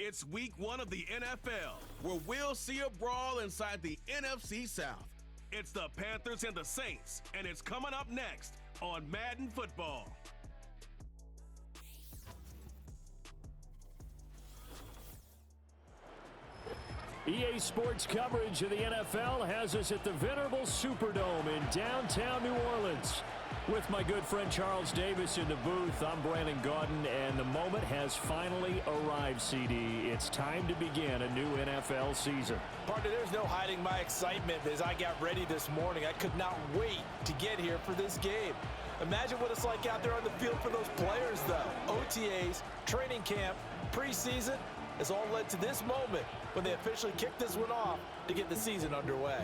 It's week 1 of the NFL, where we'll see a brawl inside the NFC South. It's the Panthers and the Saints, and it's coming up next on Madden Football. EA Sports coverage of the NFL has us at the venerable Superdome in downtown New Orleans. With my good friend Charles Davis in the booth, I'm Brandon Gaudin, and the moment has finally arrived, CD. It's time to begin a new NFL season. Partner, there's no hiding my excitement as I got ready this morning. I could not wait to get here for this game. Imagine what it's like out there on the field for those players, though. OTAs, training camp, preseason, it's all led to this moment when they officially kick this one off to get the season underway.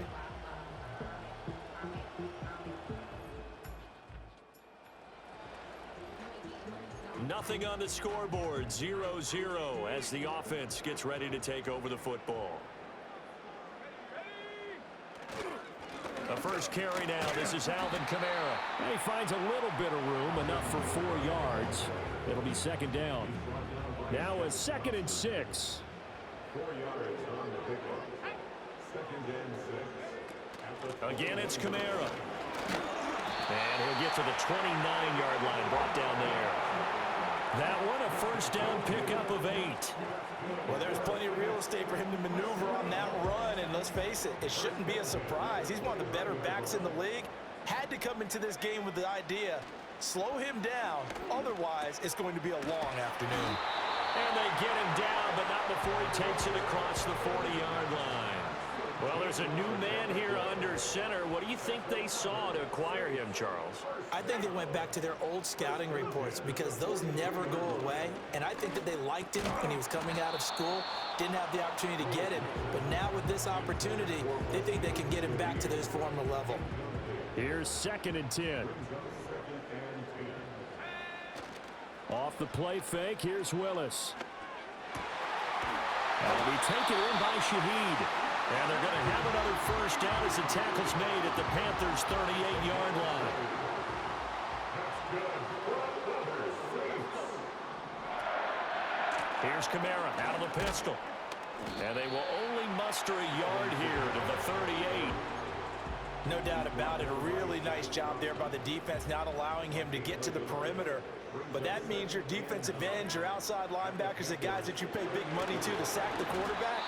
Nothing on the scoreboard, 0-0 as the offense gets ready to take over the football. The first carry now, this is Alvin Kamara. He finds a little bit of room, enough for 4 yards. It'll be second down. Now a 2nd and 6. 4 yards on the pickup. 2nd and 6. Again, it's Kamara. And he'll get to the 29-yard line, brought down there. That one, a first down pickup of 8. Well, there's plenty of real estate for him to maneuver on that run, and let's face it, it shouldn't be a surprise. He's one of the better backs in the league. Had to come into this game with the idea, slow him down, otherwise it's going to be a long afternoon. And they get him down, but not before he takes it across the 40-yard line. Well, there's a new man here under center. What do you think they saw to acquire him, Charles? I think they went back to their old scouting reports because those never go away. And I think that they liked him when he was coming out of school, didn't have the opportunity to get him. But now with this opportunity, they think they can get him back to his former level. Here's 2nd and 10. Off the play fake, here's Willis. That'll be taken in by Shaheed. And they're going to have another first down as the tackle's made at the Panthers' 38-yard line. Here's Kamara out of the pistol. And they will only muster a yard here to the 38. No doubt about it. A really nice job there by the defense, not allowing him to get to the perimeter. But that means your defensive ends, your outside linebackers, the guys that you pay big money to sack the quarterback,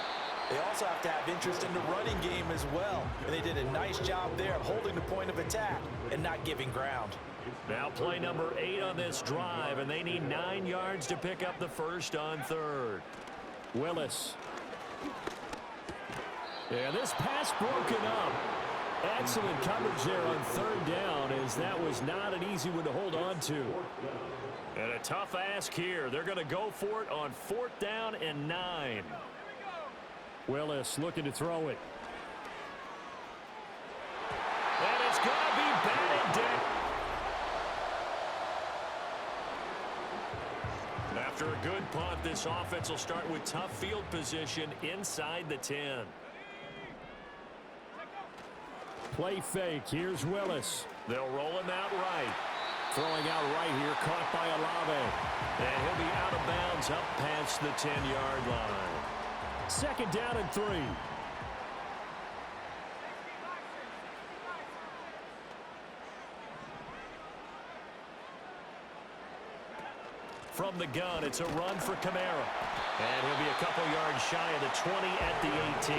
they also have to have interest in the running game as well. And they did a nice job there of holding the point of attack and not giving ground. Now play number 8 on this drive, and they need 9 yards to pick up the first on 3rd. Willis. Yeah, this pass broken up. Excellent coverage there on 3rd down, as that was not an easy one to hold on to. And a tough ask here. They're going to go for it on 4th down and 9. Willis looking to throw it. And it's going to be batted down. After a good punt, this offense will start with tough field position inside the 10. Play fake. Here's Willis. They'll roll him out right. Throwing out right here, caught by Olave. And he'll be out of bounds up past the 10-yard line. 2nd down and 3. From the gun, it's a run for Kamara. And he'll be a couple yards shy of the 20 at the 18.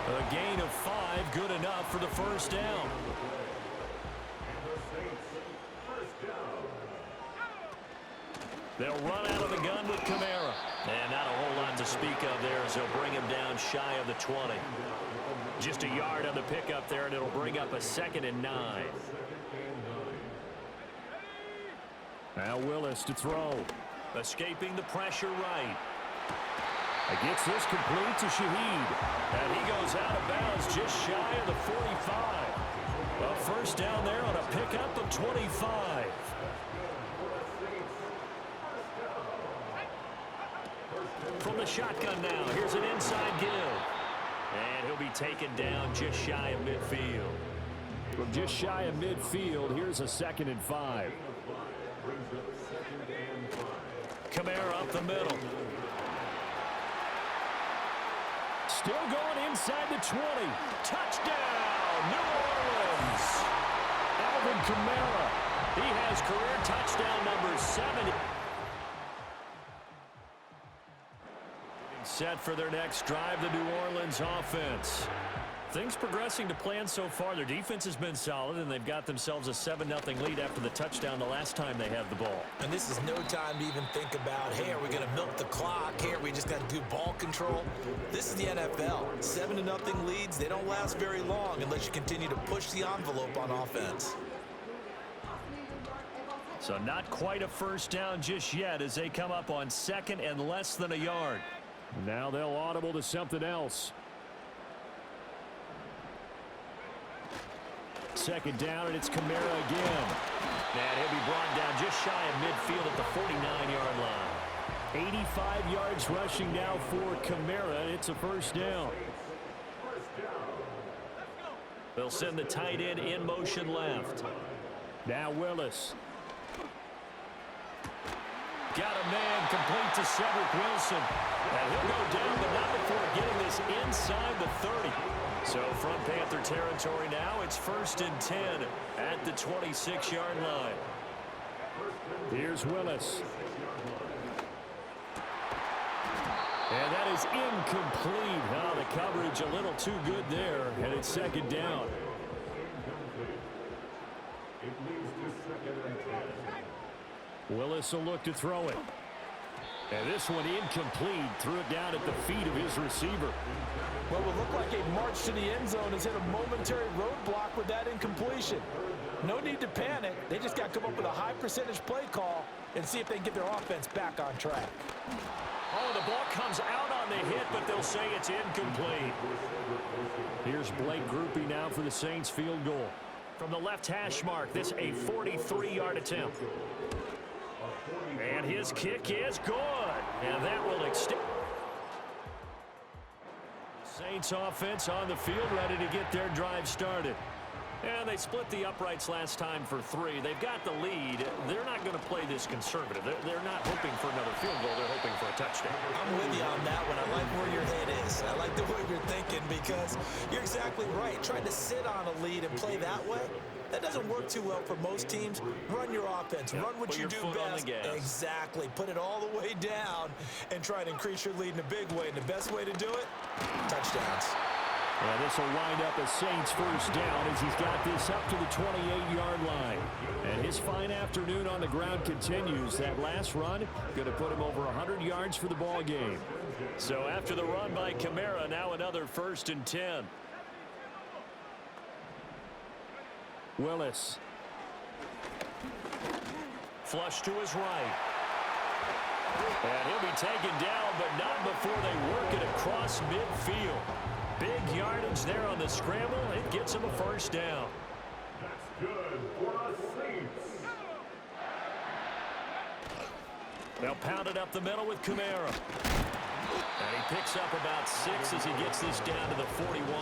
A gain of 5, good enough for the first down. They'll run out of the gun with Kamara. And not a whole lot to speak of there as they'll bring him down shy of the 20. Just a yard on the pickup there, and it'll bring up a 2nd and 9. Now Willis to throw. Escaping the pressure right. Gets this complete to Shaheed. And he goes out of bounds just shy of the 45. A first down there on a pickup of 25. From the shotgun now, here's an inside give. And he'll be taken down just shy of midfield. From just shy of midfield, here's a 2nd and 5. Kamara up the middle. Still going inside the 20. Touchdown, New Orleans. Alvin Kamara. He has career touchdown number 70. Set for their next drive, the New Orleans offense. Things progressing to plan so far. Their defense has been solid, and they've got themselves a 7-0 lead after the touchdown the last time they had the ball. And this is no time to even think about, hey, are we going to milk the clock? Hey, are we just got to do ball control? This is the NFL. 7-0 leads, they don't last very long unless you continue to push the envelope on offense. So not quite a first down just yet as they come up on second and less than a yard. Now they'll audible to something else. Second down, and it's Kamara again. And he'll be brought down just shy of midfield at the 49-yard line. 85 yards rushing now for Kamara, and it's a first down. They'll send the tight end in motion left. Now Willis. Got a man complete to Cedric Wilson. And he'll go down, but not before getting this inside the 30. So from Panther territory now, it's 1st and 10 at the 26-yard line. Here's Willis. And that is incomplete. Oh, the coverage a little too good there, and it's second down. It leads to 2nd and 10. Willis will look to throw it. And this one incomplete. Threw it down at the feet of his receiver. What would look like a march to the end zone has hit a momentary roadblock with that incompletion. No need to panic. They just got to come up with a high percentage play call and see if they can get their offense back on track. Oh, the ball comes out on the hit, but they'll say it's incomplete. Here's Blake Groupie now for the Saints field goal. From the left hash mark, this a 43-yard attempt. And his kick is good. And that will extend. Saints offense on the field, ready to get their drive started. And they split the uprights last time for 3. They've got the lead. They're not going to play this conservative. They're not hoping for another field goal. They're hoping for a touchdown. I'm with you on that one. I like where your head is. I like the way you're thinking because you're exactly right. Trying to sit on a lead and play that way, that doesn't work too well for most teams. Run your offense. Run what you do best. Exactly. Put it all the way down and try to increase your lead in a big way. And the best way to do it, touchdowns. And this will wind up a Saints first down as he's got this up to the 28-yard line. And his fine afternoon on the ground continues. That last run going to put him over 100 yards for the ball game. So after the run by Kamara, now another 1st and 10. Willis. Flush to his right. And he'll be taken down, but not before they work it across midfield. Big yardage there on the scramble. It gets him a first down. That's good for the Saints. They'll pound it up the middle with Kamara. And he picks up about 6 as he gets this down to the 41.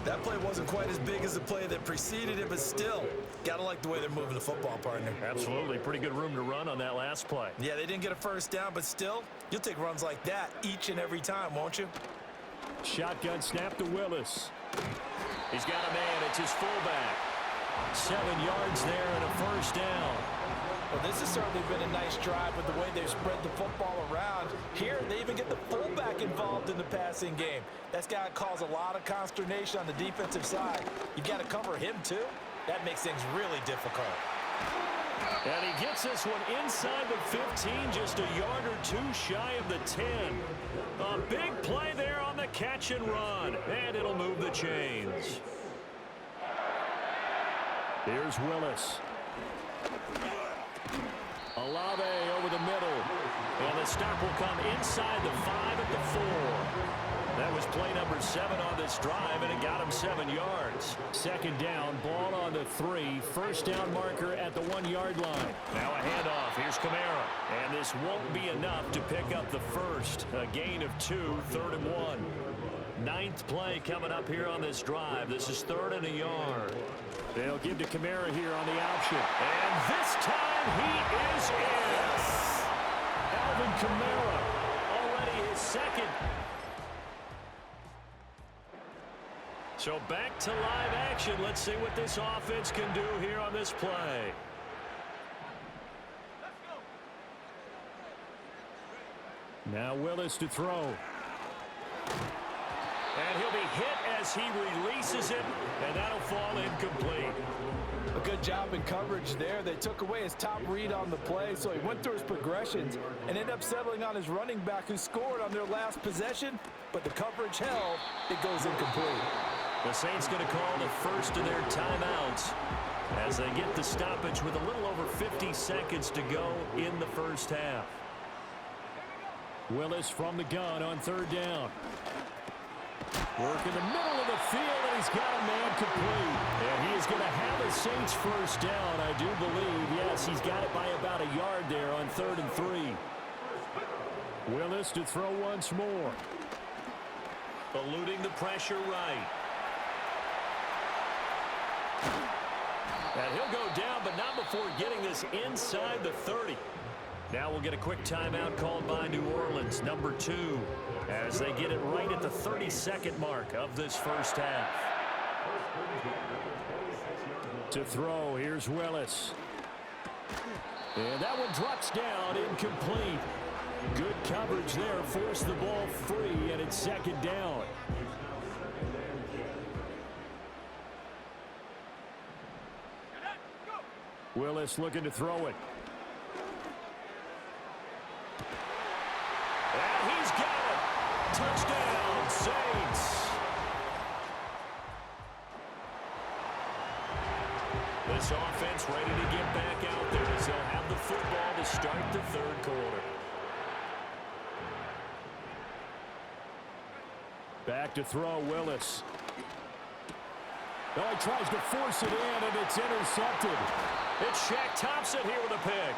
That play wasn't quite as big as the play that preceded it, but still, gotta like the way they're moving the football, partner. Absolutely. Pretty good room to run on that last play. Yeah, they didn't get a first down, but still, you'll take runs like that each and every time, won't you? Shotgun snap to Willis. He's got a man. It's his fullback. 7 yards there and a first down. Well, this has certainly been a nice drive with the way they've spread the football around. Here, they even get the fullback involved in the passing game. That's got to cause a lot of consternation on the defensive side. You've got to cover him, too. That makes things really difficult. And he gets this one inside the 15, just a yard or 2 shy of the 10. A big play there on the catch and run, and it'll move the chains. Here's Willis. Olave over the middle. And the stop will come inside the 5 at the 4. That was play number 7 on this drive, and it got him 7 yards. Second down, ball on the 3. First down marker at the 1-yard line. Now a handoff. Here's Kamara. And this won't be enough to pick up the first. A gain of 2, 3rd and 1. 9th play coming up here on this drive. This is 3rd and a yard. They'll give to Kamara here on the option. And this time he is in. Alvin Kamara, already his second. So back to live action. Let's see what this offense can do here on this play. Now Willis to throw. And he'll be hit as he releases it, and that'll fall incomplete. A good job in coverage there. They took away his top read on the play, so he went through his progressions and ended up settling on his running back who scored on their last possession, but the coverage held. It goes incomplete. The Saints going to call the first of their timeouts as they get the stoppage with a little over 50 seconds to go in the first half. Willis from the gun on third down. Work in the middle of the field, and he's got a man complete. And he is going to have a Saints first down, I do believe. Yes, he's got it by about a yard there on 3rd and 3. Willis to throw once more. Eluding the pressure right. And he'll go down, but not before getting this inside the 30. Now we'll get a quick timeout called by New Orleans, number 2, as they get it right at the 32nd mark of this first half. To throw, here's Willis. And that one drops down, incomplete. Good coverage there, forced the ball free, and it's second down. Willis looking to throw it. And he's got it. Touchdown, Saints. This offense ready to get back out there as they'll have the football to start the third quarter. Back to throw, Willis. Oh, he tries to force it in, and it's intercepted. It's Shaq Thompson here with a pick.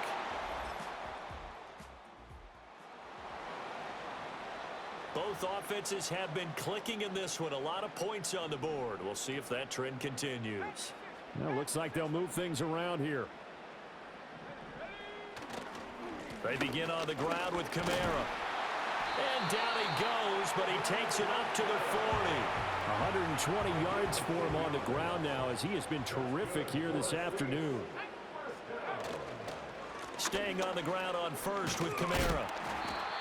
Both offenses have been clicking in this one. A lot of points on the board. We'll see if that trend continues. Well, looks like they'll move things around here. They begin on the ground with Kamara. And down he goes, but he takes it up to the 40. 120 yards for him on the ground now as he has been terrific here this afternoon. Staying on the ground on first with Kamara.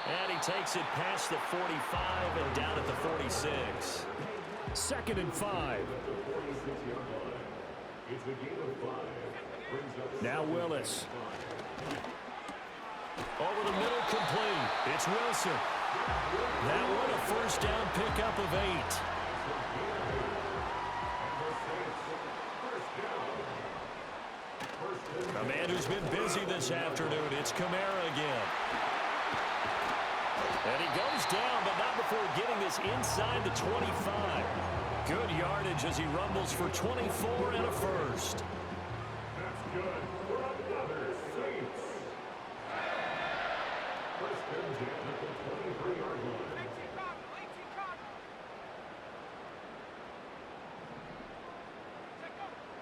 And he takes it past the 45 and down at the 46. 2nd and 5. Now Willis. Over the middle, complete. It's Wilson. That one a first down pickup of 8. A man who's been busy this afternoon. It's Kamara again. And he goes down, but not before getting this inside the 25. Good yardage as he rumbles for 24 and a first. That's good for another Saints. First and 10 at the 23-yard line.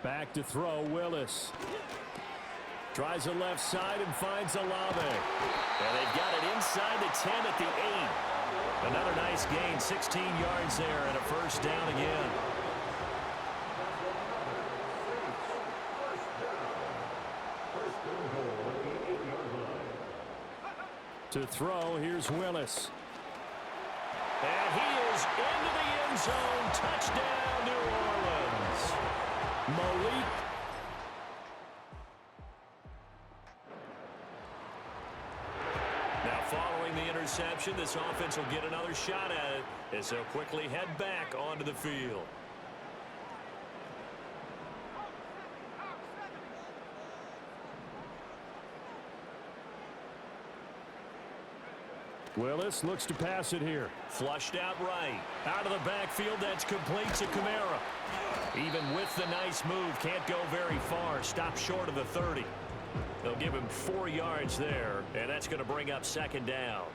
Back to throw, Willis. Tries the left side and finds Olave. And they've got it inside the 10 at the 8. Another nice gain, 16 yards there and a first down again. To throw, here's Willis. And he is into the end zone. Touchdown, New Orleans. Malik. Now following the interception, this offense will get another shot at it as they'll quickly head back onto the field. Willis looks to pass it here. Flushed out right. Out of the backfield, that's complete to Kamara. Even with the nice move, can't go very far. Stops short of the 30. They'll give him 4 yards there, and that's going to bring up second down.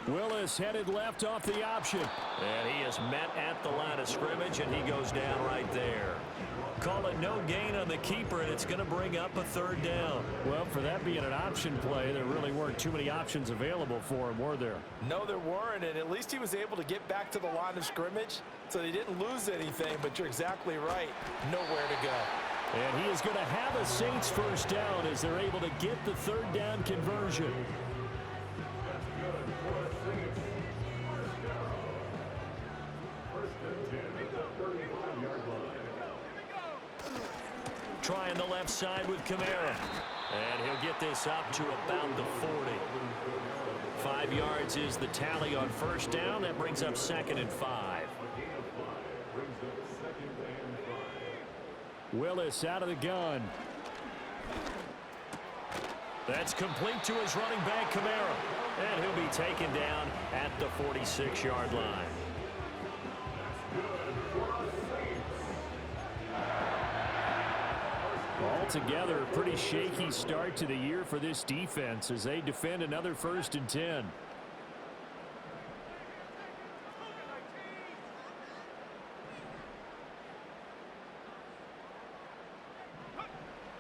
Willis headed left off the option. And he is met at the line of scrimmage, and he goes down right there. Call it no gain on the keeper, and it's going to bring up a third down. Well, for that being an option play, there really weren't too many options available for him, were there? No, there weren't, and at least he was able to get back to the line of scrimmage, so they didn't lose anything, but you're exactly right. Nowhere to go. And he is going to have a Saints first down as they're able to get the third down conversion. Trying the left side with Kamara. And he'll get this up to about the 40. 5 yards is the tally on first down. That brings up 2nd and 5. Willis out of the gun. That's complete to his running back, Kamara. And he'll be taken down at the 46-yard line. Altogether, a pretty shaky start to the year for this defense as they defend another 1st and 10.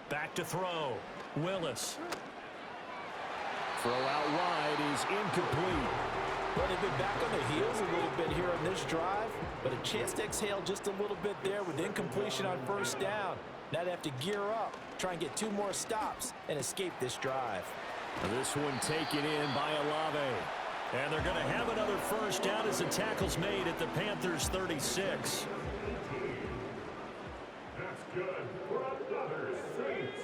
Back to throw. Willis. Throw out wide is incomplete. Well, they've been back on the heels a little bit here on this drive, but a chance to exhale just a little bit there with incompletion on first down. Now they have to gear up, try and get 2 more stops, and escape this drive. This one taken in by Olave. And they're going to have another first down as the tackle's made at the Panthers' 36. That's good for another Saints.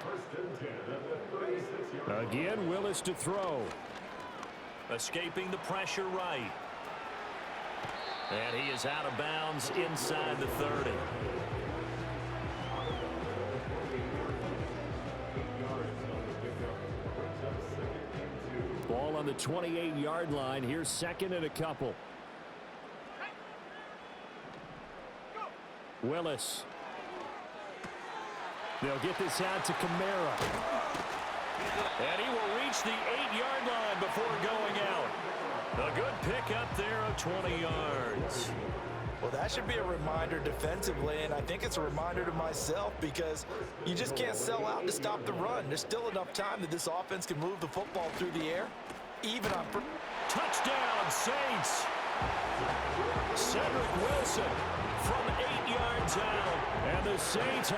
1st and 10 at the 36-yard. Again, Willis to throw. Escaping the pressure right. And he is out of bounds inside the 30. Ball on the 28-yard line. Here's 2nd and a couple. Willis. They'll get this out to Kamara. And he will reach the 8-yard line before going out. A good pickup there of 20 yards. Well, that should be a reminder defensively, and I think it's a reminder to myself because you just can't sell out to stop the run. There's still enough time that this offense can move the football through the air, even on... Touchdown, Saints! Cedric Wilson from 8 yards out, and the Saints...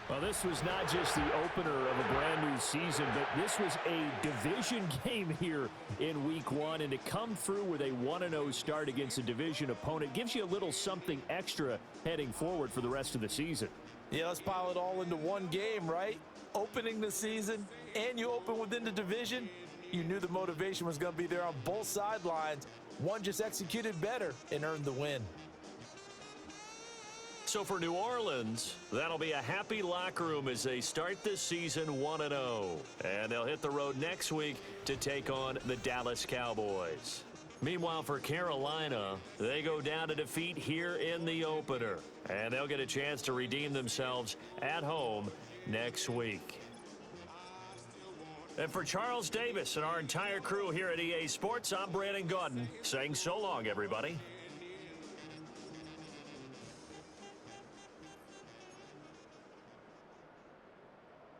Well, this was not just the opener of a brand new season, but this was a division game here in week 1. And to come through with a 1-0 start against a division opponent gives you a little something extra heading forward for the rest of the season. Yeah, let's pile it all into one game, right? Opening the season, and you open within the division. You knew the motivation was going to be there on both sidelines. One just executed better and earned the win. So for New Orleans, that'll be a happy locker room as they start this season 1-0. And they'll hit the road next week to take on the Dallas Cowboys. Meanwhile, for Carolina, they go down to defeat here in the opener. And they'll get a chance to redeem themselves at home next week. And for Charles Davis and our entire crew here at EA Sports, I'm Brandon Gaudin saying so long, everybody.